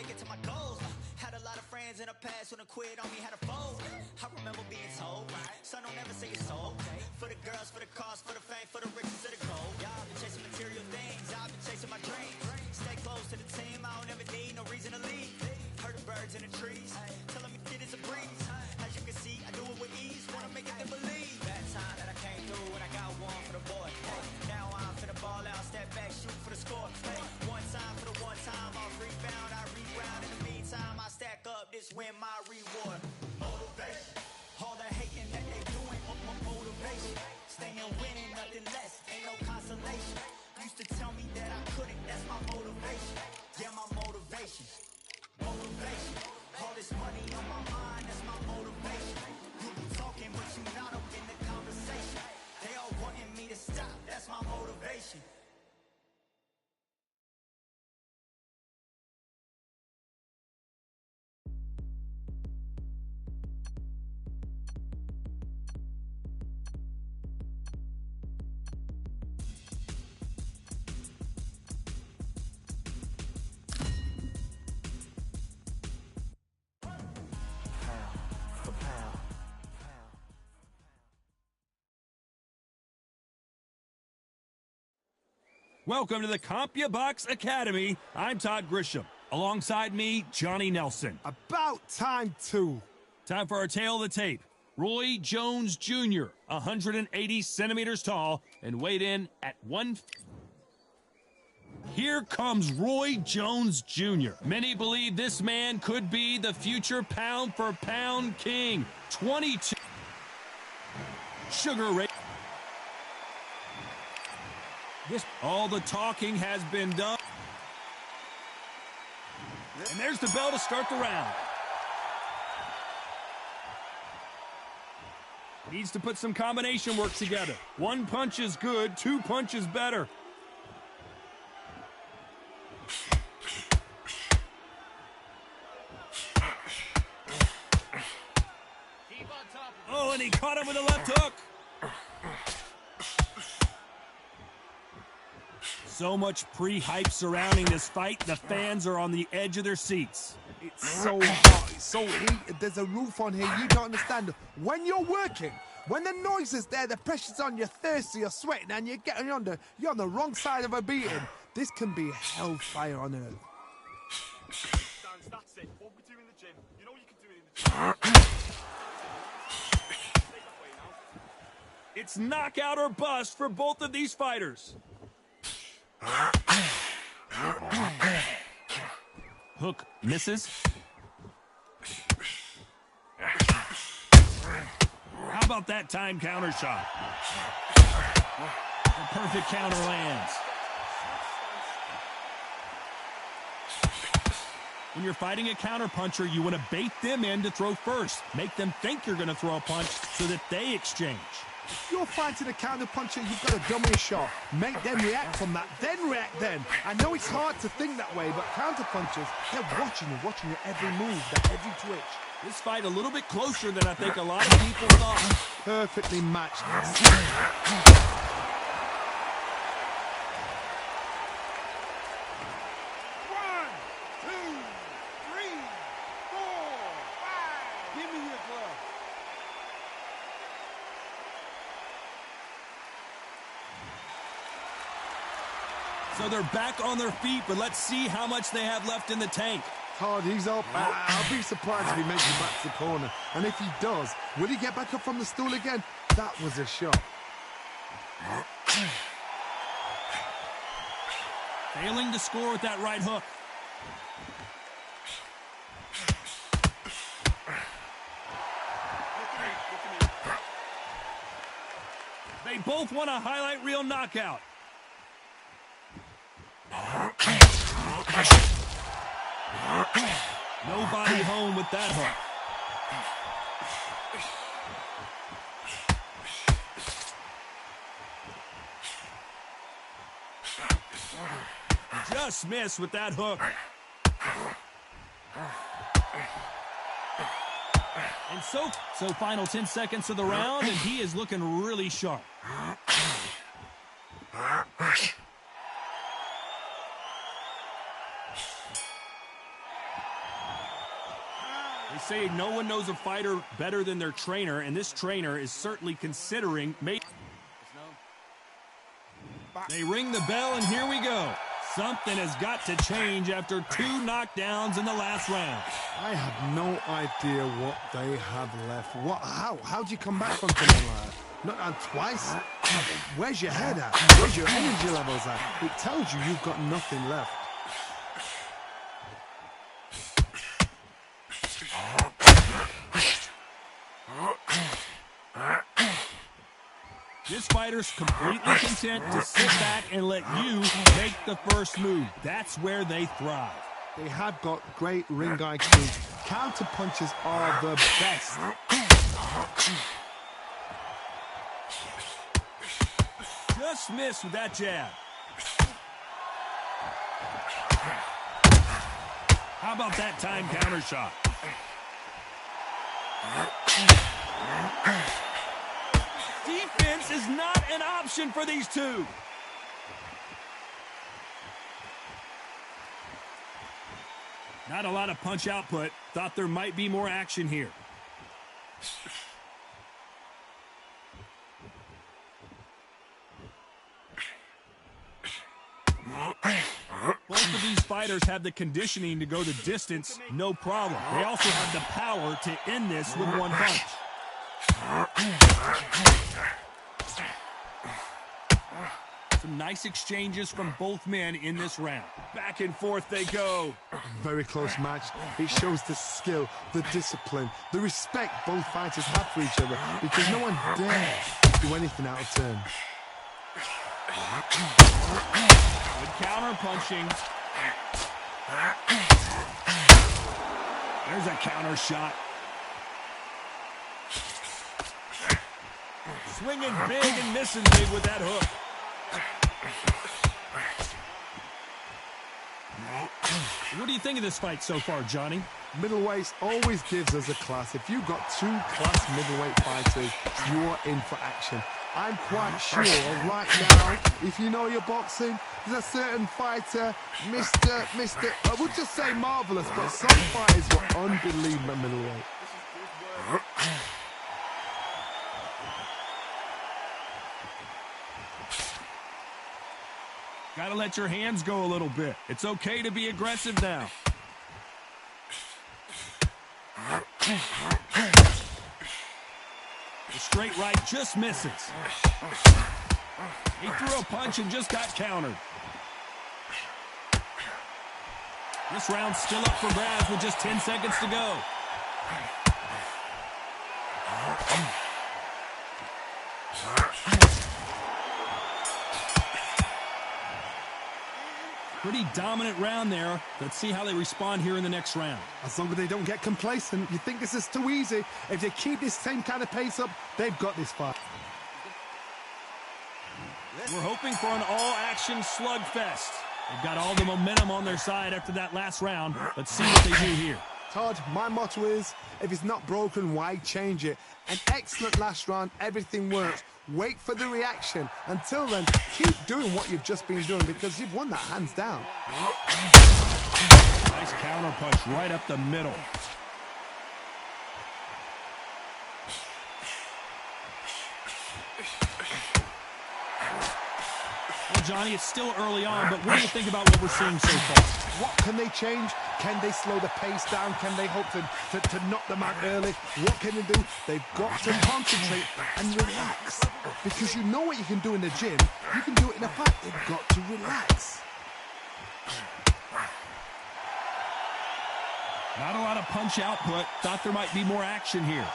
make it to my goals. Had a lot of friends in the past when I quit on me, had a fold. I remember being told, son, don't ever say it's sold. For the girls, for the cars, for the fame, for the riches, for the gold. Y'all been chasing material things, I've been chasing my dreams. Stay close to the team, I don't ever need no reason to leave. Heard the birds in the trees, telling me shit is a breeze. As you can see, I do it with ease, wanna make it then believe. Bad time that I came through and I got one for the boy. Now I'm finna ball out, step back, shoot for the score. One time for the one time, I'll rebound, I reround. In the meantime, I stack up, this win my reward. Motivation, all the hating that they doing, motivation. Staying winning, nothing less, ain't no consolation. Used to tell me that I couldn't, that's my motivation. Yeah, my motivation. Motivation, all this money on my mind, that's my motivation. You be talking, but you not up in the conversation. They all wanting me to stop, that's my motivation. Welcome to the CompuBox Academy. I'm Todd Grisham. Alongside me, Johnny Nelson. About time, too. Time for our tale of the tape. Roy Jones Jr., 180 centimeters tall, and weighed in at 1... Here comes Roy Jones Jr. Many believe this man could be the future pound-for-pound king. 22... Sugar Ray... All the talking has been done. And there's the bell to start the round. Needs to put some combination work together. One punch is good, two punches better. Oh, and he caught him with a left hook. So much pre-hype surrounding this fight, the fans are on the edge of their seats. It's so hot, it's so heated, there's a roof on here, you don't understand. When you're working, when the noise is there, the pressure's on, you're thirsty, you're sweating, and you're on the wrong side of a beating. This can be hellfire on earth. That's it. What we do in the gym, you know you can do it in the gym. It's knockout or bust for both of these fighters. Hook misses. How about that time counter shot? The perfect counter lands. When you're fighting a counter puncher, you want to bait them in to throw first. Make them think you're going to throw a punch so that they exchange. If you're fighting a counter puncher, you've got to dummy a shot. Make them react from that, then react then. I know it's hard to think that way, but counter punchers, they're watching your every move, their every twitch. This fight a little bit closer than I think a lot of people thought. Perfectly matched. So they're back on their feet, but let's see how much they have left in the tank. Todd, he's up. I'll be surprised if he makes it back to the corner. And if he does, will he get back up from the stool again? That was a shot. Failing to score with that right hook. They both want a highlight reel knockout. Nobody home with that hook. Just missed with that hook. And so final 10 seconds of the round, and he is looking really sharp. They say no one knows a fighter better than their trainer, and this trainer is certainly considering making. They ring the bell, and here we go. Something has got to change after 2 knockdowns in the last round. I have no idea what they have left. How do you come back from something like that? Not on twice? Where's your head at? Where's your energy levels at? It tells you you've got nothing left. This fighter's completely content to sit back and let you make the first move. That's where they thrive. They have got great ring IQ. Counter punches are the best. Just missed with that jab. How about that time counter shot? Defense is not an option for these two. Not a lot of punch output. Thought there might be more action here. Both of these fighters have the conditioning to go the distance, no problem. They also have the power to end this with one punch. Some nice exchanges from both men in this round. Back and forth they go. Very close match. It shows the skill, the discipline, the respect both fighters have for each other, because no one dares do anything out of turn. Good counter punching. There's a counter shot. Swinging big and missing big with that hook. What do you think of this fight so far, Johnny? Middleweight always gives us a class. If you've got 2 class middleweight fighters, you are in for action. I'm quite sure right now, if you know your boxing, there's a certain fighter, Mr. I would just say marvelous, but some fighters were unbelievable middleweight. Got to let your hands go a little bit. It's okay to be aggressive now. The straight right just misses. He threw a punch and just got countered. This round's still up for grabs with just 10 seconds to go. Pretty dominant round there. Let's see how they respond here in the next round. As long as they don't get complacent, you think this is too easy. If they keep this same kind of pace up, they've got this fight. We're hoping for an all-action slugfest. They've got all the momentum on their side after that last round. Let's see what they do here. Todd, my motto is, if it's not broken, why change it? An excellent last round, everything works. Wait for the reaction. Until then, keep doing what you've just been doing, because you've won that hands down. Nice counter punch right up the middle. Well, Johnny, it's still early on, but what do you think about what we're seeing so far? What can they change? Can they slow the pace down? Can they hope to knock them out early? What can they do? They've got to concentrate and relax. Because you know what you can do in the gym. You can do it in a fight. They've got to relax. Not a lot of punch output. Thought there might be more action here.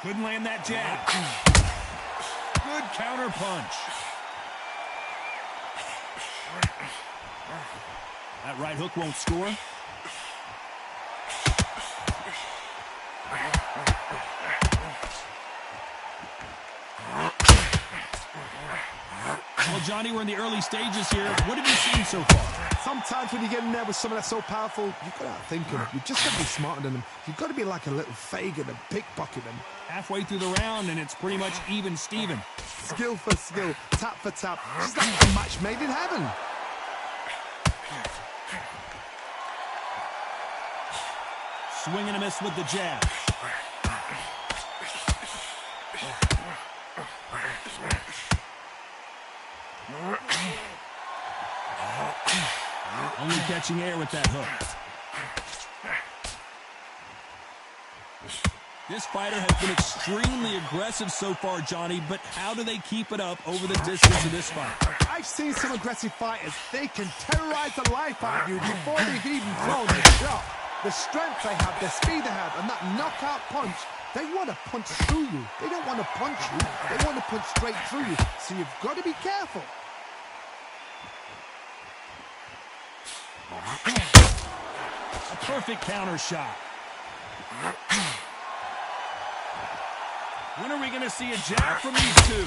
Couldn't land that jab. Good counter punch. That right hook won't score. Well, Johnny, we're in the early stages here. What have you seen so far? Sometimes when you get in there with someone that's so powerful, you've got to outthink them. You've just got to be smarter than them. You've got to be like a little Fagin and pickpocket them. Halfway through the round, and it's pretty much even Steven. Skill for skill, tap for tap. She's like a match made in heaven. Swing and a miss with the jab. Only catching air with that hook. This fighter has been extremely aggressive so far, Johnny, but how do they keep it up over the distance of this fight? I've seen some aggressive fighters. They can terrorize the life out of you before they've even thrown the shot. The strength they have, the speed they have, and that knockout punch, they want to punch through you. They don't want to punch you. They want to punch straight through you. So you've got to be careful. A perfect counter shot. When are we going to see a jab from these two?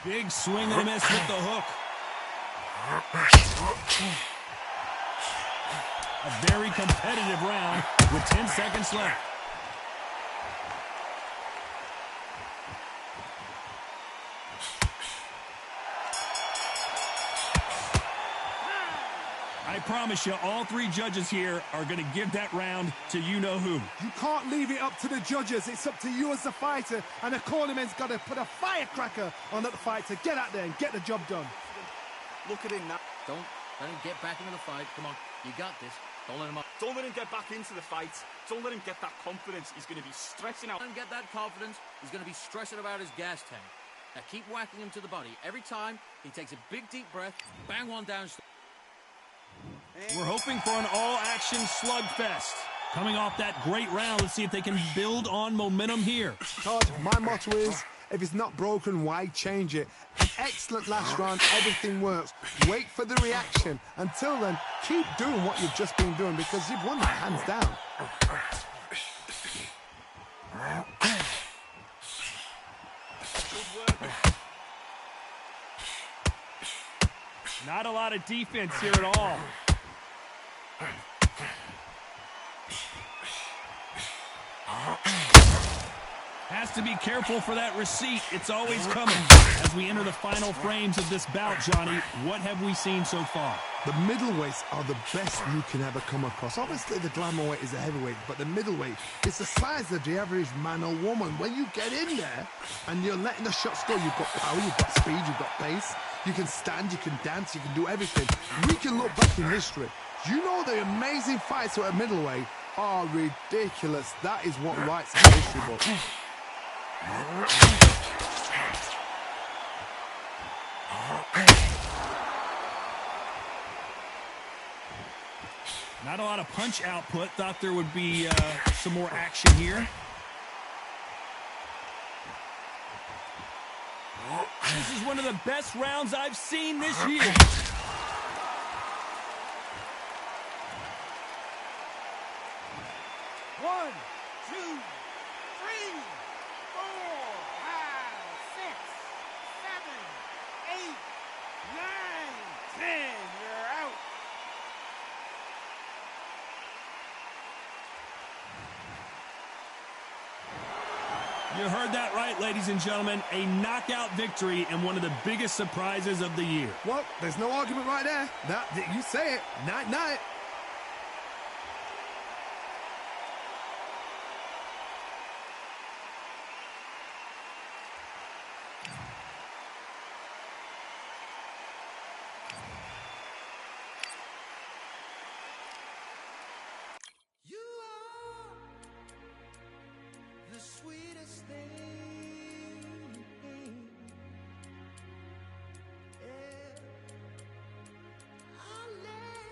Big swing and a miss with the hook. A very competitive round with 10 seconds left. I promise you, all three judges here are going to give that round to you-know-who. You can't leave it up to the judges. It's up to you as the fighter, and the cornerman's got to put a firecracker on that fight to get out there and get the job done. Look at him now. Don't let him get back into the fight. Come on, you got this. Don't let him up. Don't let him get back into the fight. Don't let him get that confidence. He's going to be stressing out. Let him get that confidence. He's going to be stressing about his gas tank. Now keep whacking him to the body. Every time he takes a big deep breath, bang one down. We're hoping for an all-action slugfest. Coming off that great round, let's see if they can build on momentum here. Todd, my motto is, if it's not broken, why change it? An excellent last round, everything works. Wait for the reaction. Until then, keep doing what you've just been doing because you've won that hands down. Not a lot of defense here at all. Has to be careful for that receipt. It's always coming. As we enter the final frames of this bout, Johnny, what have we seen so far? The middleweights are the best you can ever come across. Obviously, the glamour weight is a heavyweight, but the middleweight is the size of the average man or woman. When you get in there and you're letting the shots go, you've got power, you've got speed, you've got pace. You can stand, you can dance, you can do everything. We can look back in history. You know the amazing fights at middleweight are ridiculous. That is what writes the history book. Not a lot of punch output. Thought there would be some more action here. This is one of the best rounds I've seen this year. 1, 2, 3, 4, 5, 6, 7, 8, 9, 10. You're out. You heard that right, ladies and gentlemen. A knockout victory and one of the biggest surprises of the year. Well, there's no argument right there. You say it. Night-night. Sweetest thing, yeah. I'll let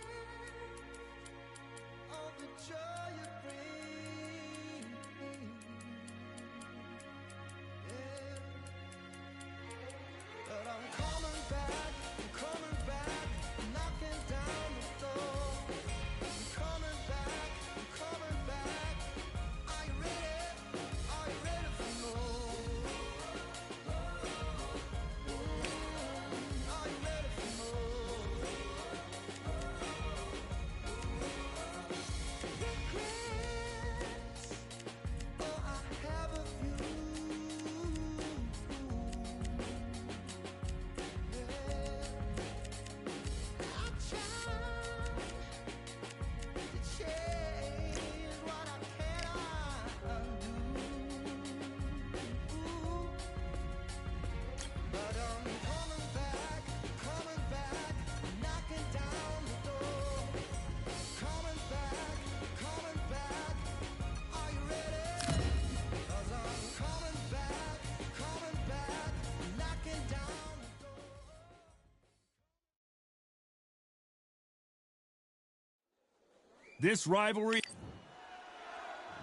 This rivalry,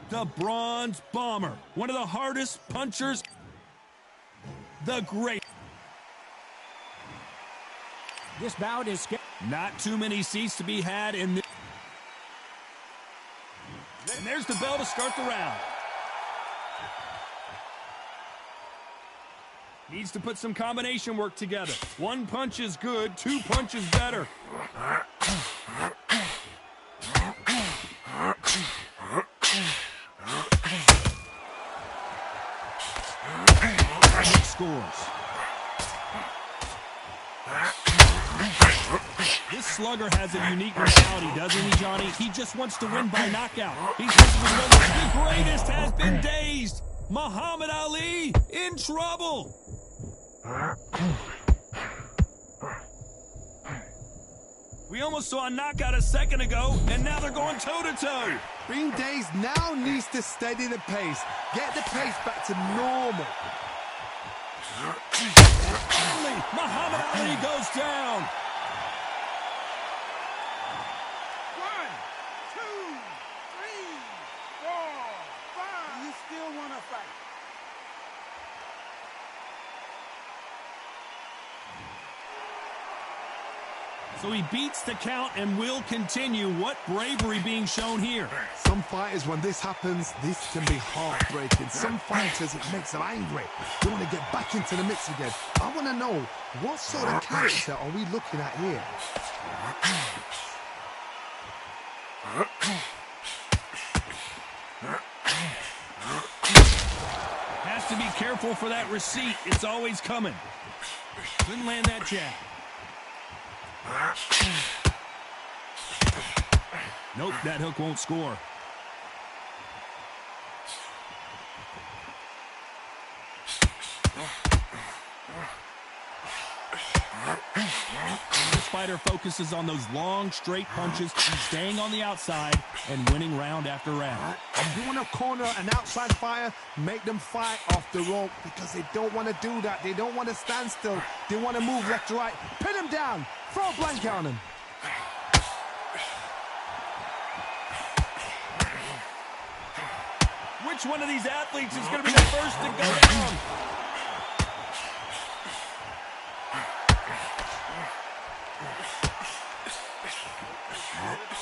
the Bronze Bomber, one of the hardest punchers, the great. This bout is not too many seats to be had in this. And there's the bell to start the round. Needs to put some combination work together. One punch is good, two punches better. Scores. This slugger has a unique mentality, doesn't he, Johnny? He just wants to win by knockout. He's the greatest has been dazed. Muhammad Ali in trouble. We almost saw a knockout a second ago, and now they're going toe-to-toe. Being dazed now needs to steady the pace. Get the pace back to normal. Muhammad Ali goes down. 1, 2, 3, 4, 5. You still want to fight? So he beats the count and will continue. What bravery being shown here. Some fighters, when this happens, this can be heartbreaking. Some fighters, it makes them angry. They want to get back into the mix again. I want to know, what sort of character are we looking at here? Has to be careful for that receipt. It's always coming. Couldn't land that jab. Nope, that hook won't score. This fighter focuses on those long, straight punches, staying on the outside and winning round after round. If you want to corner an outside fighter, make them fight off the rope because they don't want to do that. They don't want to stand still. They want to move left to right. Pin them down. Throw a blanket on him. Which one of these athletes is going to be the first to go down?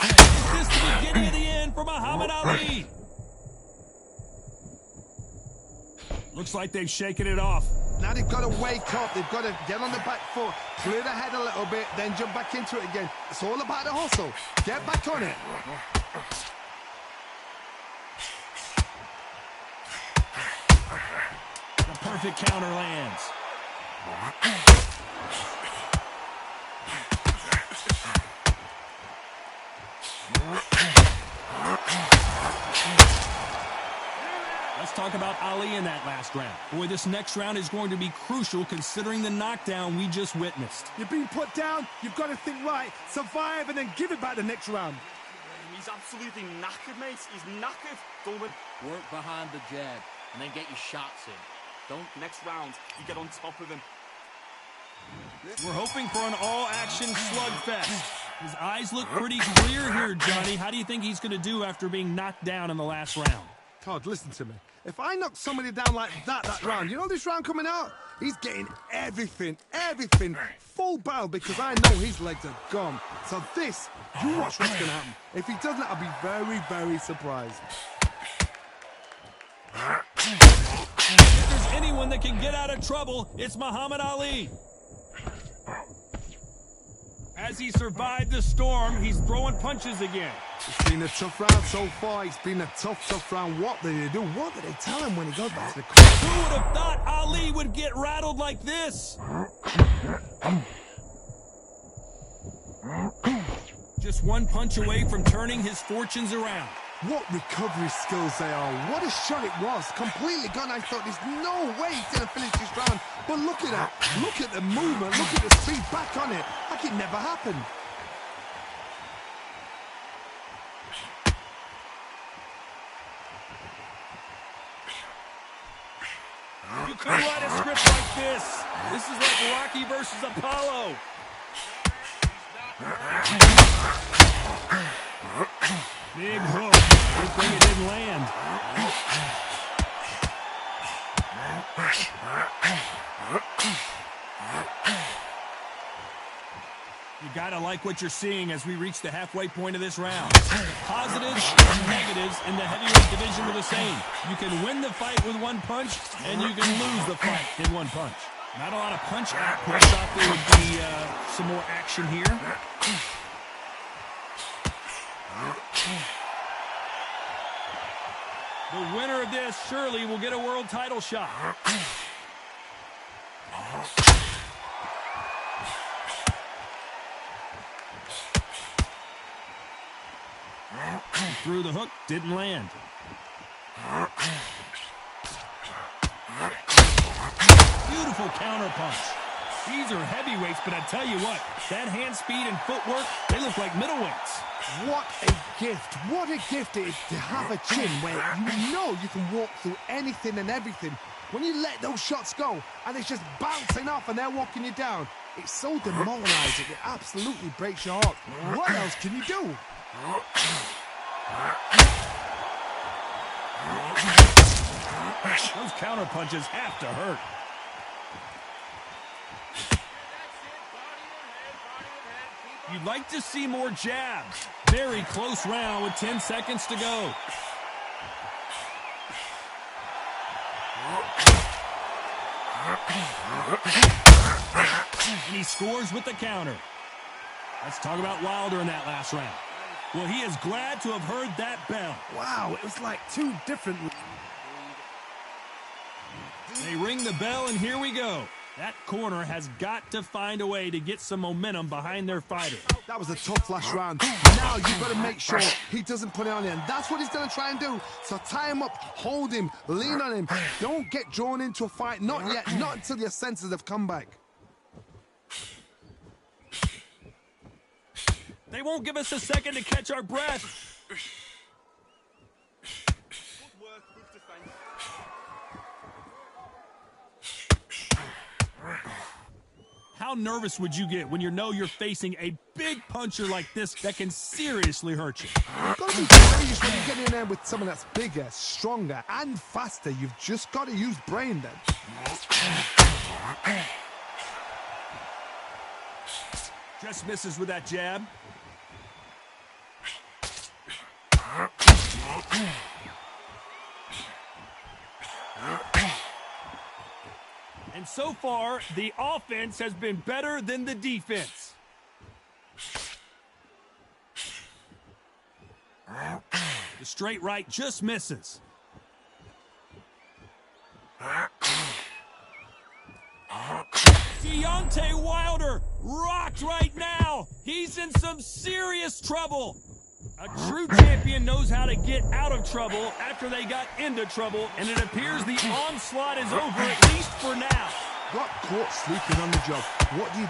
Is this the beginning of the end for Muhammad Ali? Looks like they've shaken it off. Now they've got to wake up. They've got to get on the back foot, clear the head a little bit, then jump back into it again. It's all about the hustle. Get back on it. The perfect counter lands. Let's talk about Ali in that last round. Boy, this next round is going to be crucial considering the knockdown we just witnessed. You're being put down. You've got to think right, survive, and then give it back the next round. He's absolutely knackered, mate. He's knackered. Don't win. Work behind the jab and then get your shots in. Don't. Next round, you get on top of him. We're hoping for an all-action slugfest. His eyes look pretty clear here, Johnny. How do you think he's going to do after being knocked down in the last round? Todd, listen to me. If I knock somebody down like that round, you know this round coming out? He's getting everything, full battle because I know his legs are gone. So this, you watch what's going to happen. If he doesn't, I'll be very, very surprised. If there's anyone that can get out of trouble, it's Muhammad Ali. As he survived the storm, he's throwing punches again. It's been a tough round so far. It's been a tough round. What did they do? What did they tell him when he goes back to the corner? Who would have thought Ali would get rattled like this? Just one punch away from turning his fortunes around. What recovery skills they are. What a shot it was. Completely gone. I thought there's no way he's going to finish this round. But look at that. Look at the movement. Look at the speed back on it. Like it never happened. You could write a script like this. This is like Rocky versus Apollo. Big hook. Good thing it didn't land. You gotta like what you're seeing as we reach the halfway point of this round. Positives and negatives in the heavyweight division are the same. You can win the fight with one punch, and you can lose the fight in one punch. Not a lot of punch output. Thought there would be some more action here. The winner of this surely will get a world title shot. Threw the hook, didn't land. Beautiful counter punch. These are heavyweights, but I tell you what, that hand speed and footwork, they look like middleweights. What a gift. What a gift it is to have a chin where you know you can walk through anything and everything. When you let those shots go and it's just bouncing off and they're walking you down, it's so demoralizing. It absolutely breaks your heart. What else can you do? Those counter punches have to hurt. You'd like to see more jabs. Very close round with 10 seconds to go. And he scores with the counter. Let's talk about Wilder in that last round. Well, he is glad to have heard that bell. Wow, it was like two different... They ring the bell, and here we go. That corner has got to find a way to get some momentum behind their fighter. That was a tough last round. Now you've got to make sure he doesn't put it on you, and that's what he's going to try and do. So tie him up, hold him, lean on him. Don't get drawn into a fight. Not yet. Not until your senses have come back. They won't give us a second to catch our breath. How nervous would you get when you know you're facing a big puncher like this that can seriously hurt you? You've got to be courageous when you get in there with someone that's bigger, stronger, and faster. You've just got to use brain then. Just misses with that jab. And so far, the offense has been better than the defense. The straight right just misses. Deontay Wilder rocked right now. He's in some serious trouble. A true champion knows how to get out of trouble after they got into trouble, and it appears the onslaught is over, at least for now. Got caught sleeping on the job. What do?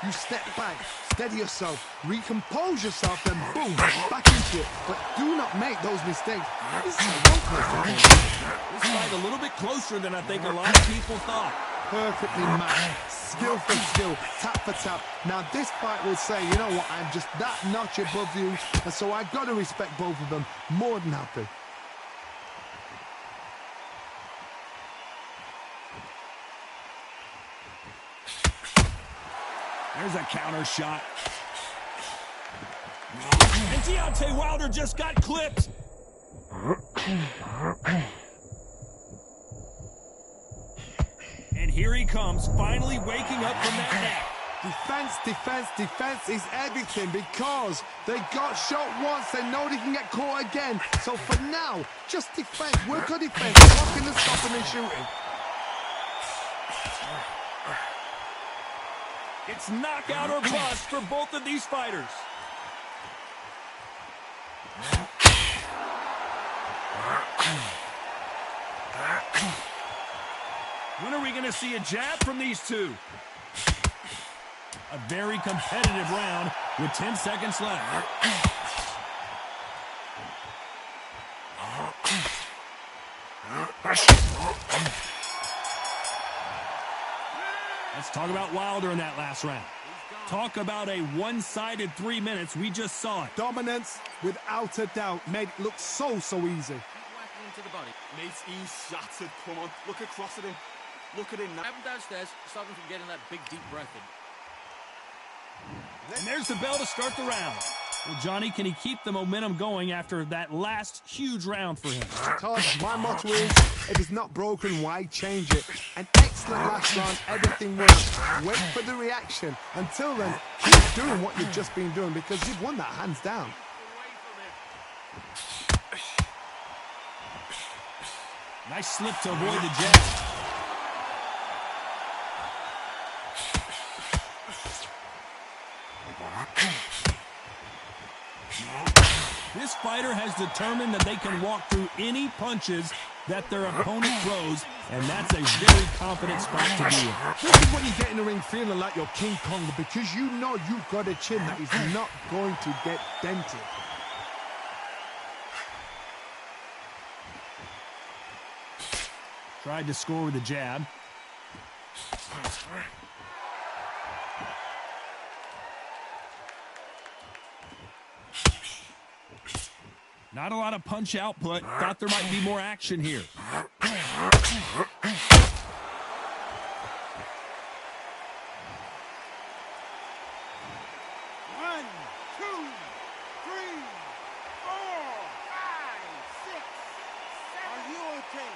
You step back, steady yourself, recompose yourself, then boom, back into it. But do not make those mistakes. This is This fight a little bit closer than I think a lot of people thought. perfectly matched. Skill for skill, tap for tap. Now this fight will say, you know what, I'm just that notch above you, and so I got to respect both of them. More than happy. There's a counter shot. And Deontay Wilder just got clipped. And here he comes, finally waking up from that nap. Defense, defense, defense is everything because they got shot once. They know they can get caught again. So for now, just defense. Work on defense. Blocking and stopping and shooting. It's knockout or bust for both of these fighters. When are we going to see a jab from these two? A very competitive round with 10 seconds left. Let's talk about Wilder in that last round. Talk about a one-sided 3 minutes. We just saw it. Dominance, without a doubt, made it look so easy. Keep whacking him to the body. Mate, he's shattered. Come on, look across at him. Look at him now. Have him downstairs, stop him from getting that big, deep breath in. And there's the bell to start the round. Well, Johnny, can he keep the momentum going after that last huge round for him? Todd, my motto is, if it's not broken, why change it? An excellent last round, everything works. Wait for the reaction. Until then, keep doing what you've just been doing because you've won that hands down. Nice slip to avoid the jab. This fighter has determined that they can walk through any punches that their opponent throws, and that's a very confident spot to be in. This is when you get in the ring feeling like you're King Kong because you know you've got a chin that is not going to get dented. Tried to score with a jab. Not a lot of punch output. Thought there might be more action here. 1, 2, 3, 4, 5, 6, 7. Are you okay?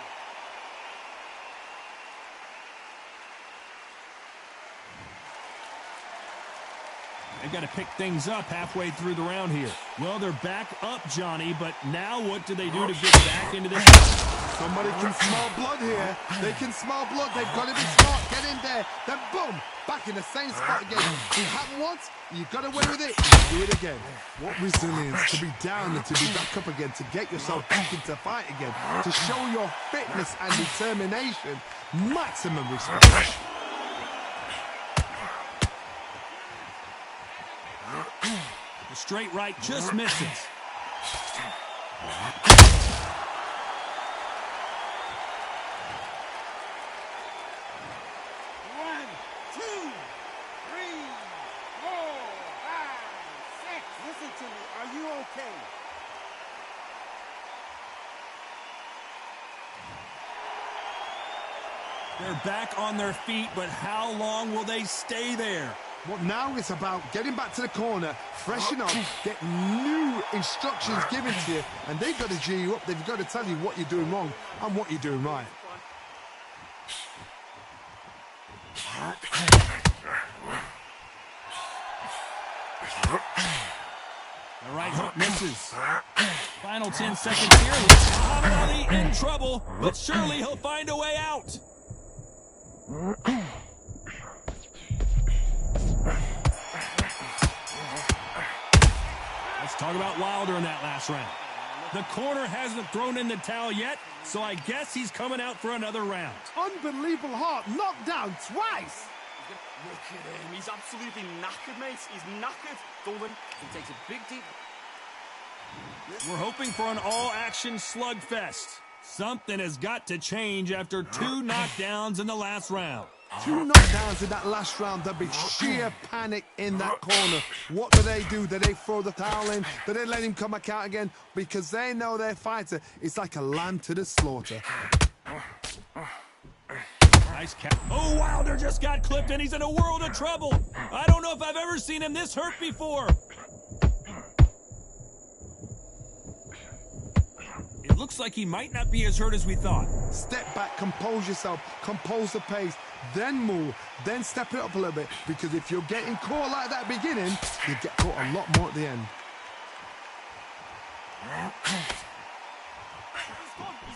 They've got to pick things up halfway through the round here. Well, they're back up, Johnny, but now what do they do to get back into this? Somebody can smell blood here. They can smell blood. They've got to be smart. Get in there. Then boom, back in the same spot again. You happen once, you got away with it, you do it again. What resilience to be down and to be back up again, to get yourself back into fight again, to show your fitness and determination. Maximum respect. The straight right just misses. 1, 2, 3, 4, 5, 6. Listen to me. Are you okay? They're back on their feet, but how long will they stay there? Well, now it's about getting back to the corner, freshen up, get new instructions given to you, and they've got to G you up. They've got to tell you what you're doing wrong and what you're doing right. The right hook misses. Final 10 seconds here. Muhammad Ali in trouble, but surely he'll find a way out. Let's talk about Wilder in that last round. The corner hasn't thrown in the towel yet, so I guess he's coming out for another round. Unbelievable heart, knocked down twice. Look at him. He's absolutely knackered, mate. He's knackered. Don't let him. He takes a big, deep... We're hoping for an all-action slugfest. Something has got to change after 2 knockdowns in the last round. 2 knockdowns in that last round. There'll be sheer panic in that corner. What do? Do they throw the towel in? Do they let him come back out again? Because they know their fighter is like a lamb to the slaughter. Nice catch. Oh, Wilder just got clipped and he's in a world of trouble. I don't know if I've ever seen him this hurt before. It looks like he might not be as hurt as we thought. Step back, compose yourself, compose the pace, then move, then step it up a little bit. Because if you're getting caught like that at the beginning, you get caught a lot more at the end.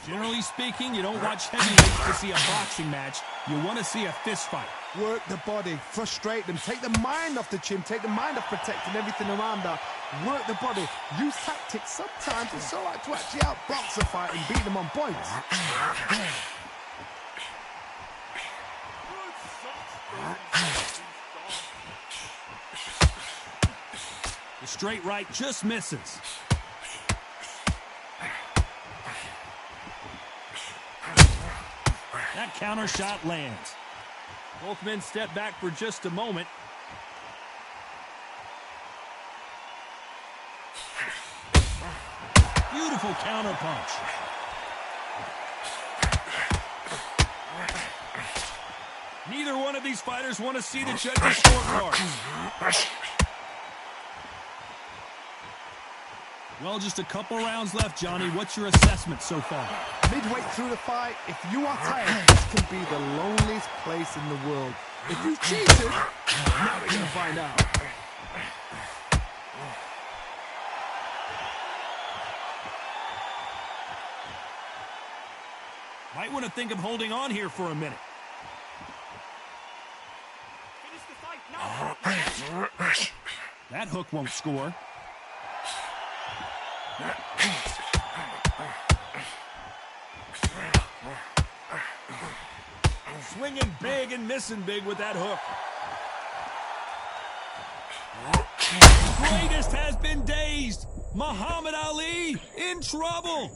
Generally speaking, you don't watch heavyweights to see a boxing match. You want to see a fist fight. Work the body, frustrate them, take the mind off the chin, take the mind off protecting everything around that. Work the body, use tactics. Sometimes it's so hard to actually outbox a fight and beat them on points. The straight right just misses. That counter shot lands. Both men step back for just a moment. Beautiful counterpunch. Neither one of these fighters want to see the judges' scorecards. Well, just a couple rounds left, Johnny. What's your assessment so far? Midway through the fight, if you are tired, this can be the loneliest place in the world. If you cheated, now we're going to find out. Might want to think of holding on here for a minute. Finish the fight now. That hook won't score. Swinging big and missing big with that hook. Greatest has been dazed. Muhammad Ali in trouble.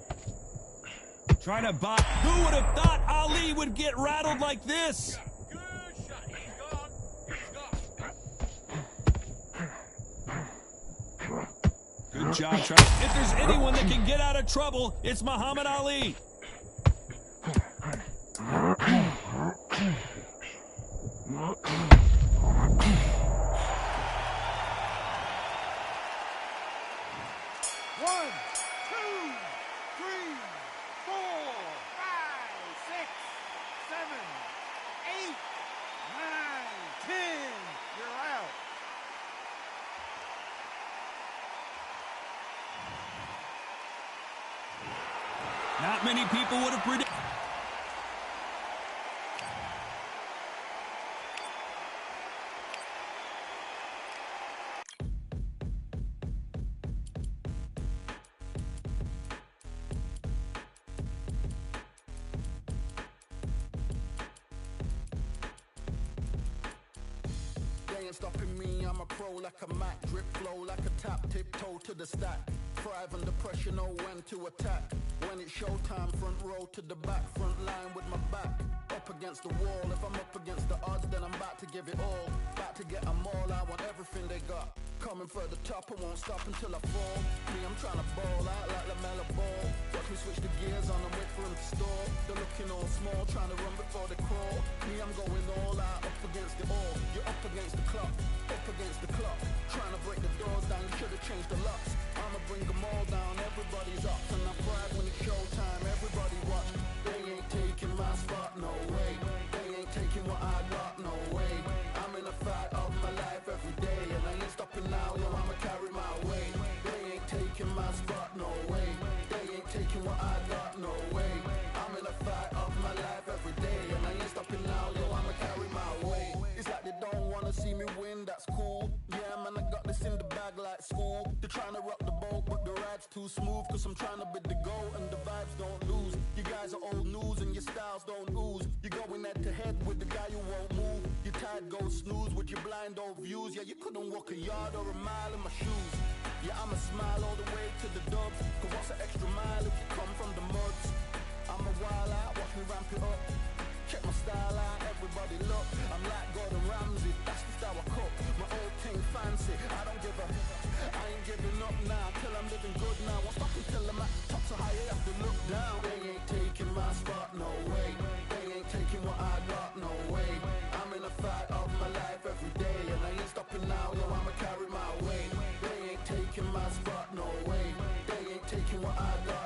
Trying to box. Who would have thought Ali would get rattled like this? Good shot. He's gone. He's gone. Good job, Charles. If there's anyone that can get out of trouble, it's Muhammad Ali. One, two, three, 4, 5, 6, 7, 8, 9, 10. You're out. Not many people would have predicted. They ain't stopping me, I'm a pro like a Mac. Drip flow like a tap, tiptoe to the stack. Thrive under pressure, know when to attack. When it's showtime, front row to the back. Front line with my back up against the wall. If I'm up against the odds, then I'm about to give it all. About to get them all, I want everything they got. Coming for the top, I won't stop until I fall. Me, I'm trying to ball out like LaMelo Ball. Watch me switch the gears on and wait for him to stall. They're looking all small, trying to run before they crawl. Me, I'm going all out, up against it all. You're up against the clock, up against the clock. Trying to break the doors down, you should've changed the locks. I'ma bring them all down, everybody's up. And I pride when it's showtime, everybody watch. They ain't taking my spot, no way. They ain't taking what I got, no way. I'm in a fight of my life every day, and I ain't stopping now, yo, I'ma carry my weight. They ain't taking my spot, no way. They ain't taking what I got, no way. I'm in a fight of my life every day, and I ain't stopping now, yo, I'ma carry my weight. It's like they don't wanna see me win, that's cool. Yeah, man, I got this in the bag like school. They're trying to rock the boat, but the ride's too smooth. Cause I'm trying to bid the go, and the vibes don't lose. You guys are old news, and your styles don't ooze. You're going head to head with the guy who won't move. Your tide goes snooze with your blind old views. Yeah, you couldn't walk a yard or a mile in my shoes. Yeah, I'ma smile all the way to the dubs. Cause what's an extra mile if you come from the muds? I'm a wild out, watch me ramp it up. Check my style out, everybody look. I'm like Gordon Ramsay, that's the style I cook. My old thing fancy, I don't give a. I ain't giving up now, till I'm living good now. Won't stop until I'm at the top, so high you have to look down. They ain't taking my spot, no way. They ain't taking what I got, no way. I'm in a fight of my life every day, and I ain't stopping now, yo, I'ma carry my weight. They ain't taking my spot, no way. They ain't taking what I got.